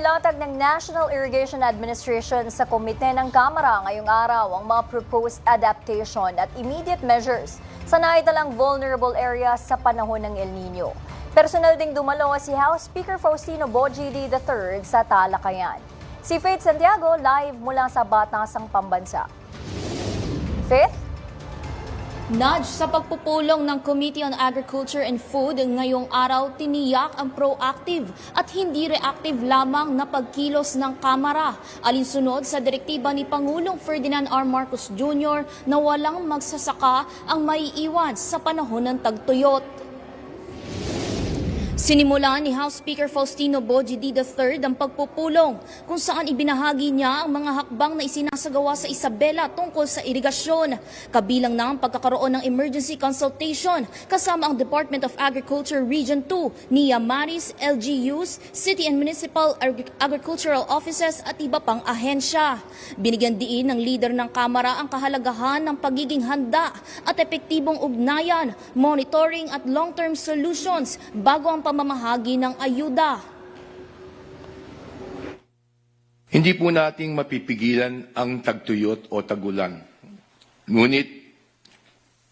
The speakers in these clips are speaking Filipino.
Inilatag ng National Irrigation Administration sa Komite ng Kamara ngayong araw ang mga proposed adaptation at immediate measures sa naitalang vulnerable areas sa panahon ng El Nino. Personal ding dumalo si House Speaker Faustino Bojidi III sa talakayan. Si Faith Santiago live mula sa Batasang Pambansa. Faith? Nudge sa pagpupulong ng Committee on Agriculture and Food ngayong araw, tiniyak ang proactive at hindi reactive lamang na pagkilos ng Kamara. Alinsunod sa direktiba ni Pangulong Ferdinand R. Marcos Jr. na walang magsasaka ang maiiwan sa panahon ng tagtuyot. Sinimulan ni House Speaker Faustino Bojidi III ang pagpupulong kung saan ibinahagi niya ang mga hakbang na isinasagawa sa Isabela tungkol sa irigasyon. Kabilang na ang pagkakaroon ng emergency consultation kasama ang Department of Agriculture Region 2, NIA Maris, LGUs, City and Municipal Agricultural Offices at iba pang ahensya. Binigyan diin ng leader ng Kamara ang kahalagahan ng pagiging handa at epektibong ugnayan, monitoring at long-term solutions bago ang pamamahagi ng ayuda. Hindi po nating mapipigilan ang tagtuyot o tagulan. Ngunit,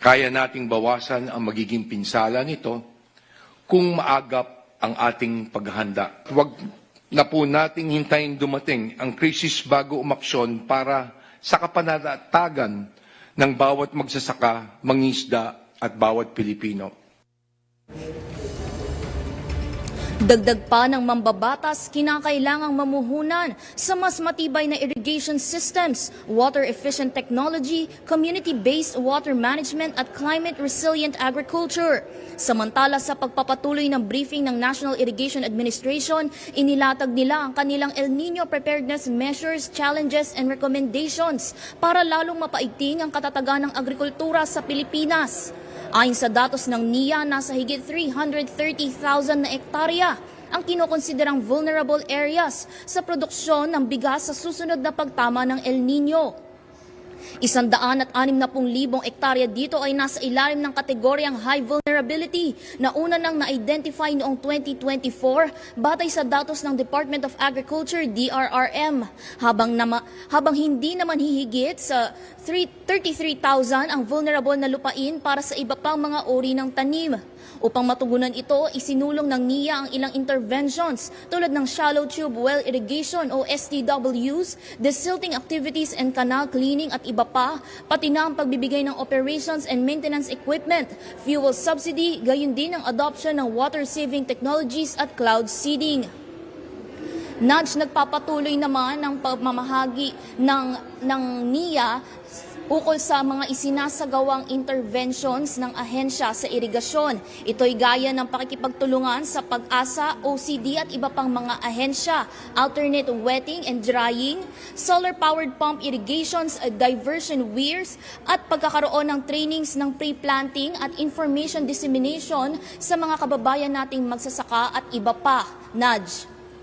kaya nating bawasan ang magiging pinsala nito kung maagap ang ating paghahanda. Huwag na po nating hintayin dumating ang krisis bago umaksyon para sa kapanatagan ng bawat magsasaka, mangingisda at bawat Pilipino. Dagdag pa ng mambabatas, kinakailangang mamuhunan sa mas matibay na irrigation systems, water-efficient technology, community-based water management at climate-resilient agriculture. Samantala sa pagpapatuloy ng briefing ng National Irrigation Administration, inilatag nila ang kanilang El Nino preparedness measures, challenges and recommendations para lalong mapaigting ang katatagan ng agrikultura sa Pilipinas. Ayon sa datos ng NIA, nasa higit 330,000 na ektarya ang kinokonsiderang vulnerable areas sa produksyon ng bigas sa susunod na pagtama ng El Nino. 160,000 ektarya dito ay nasa ilalim ng kategoryang high vulnerability na una nang na-identify noong 2024 batay sa datos ng Department of Agriculture DRRM, habang hindi naman hihigit sa 33,000 ang vulnerable na lupain para sa iba pang mga uri ng tanim. Upang matugunan ito, isinulong ng NIA ang ilang interventions tulad ng shallow tube well irrigation o STWs, desilting activities and canal cleaning at iba pa, pati na ang pagbibigay ng operations and maintenance equipment, fuel subsidy, gayon din ang adoption ng water-saving technologies at cloud seeding. Nudge nagpapatuloy naman ng pamamahagi ng NIA ukol sa mga isinasagawang interventions ng ahensya sa irigasyon. Ito'y gaya ng pakikipagtulungan sa Pag-asa, OCD at iba pang mga ahensya, alternate wetting and drying, solar-powered pump irrigations, diversion weirs, at pagkakaroon ng trainings ng pre-planting at information dissemination sa mga kababayan nating magsasaka at iba pa. Nudge.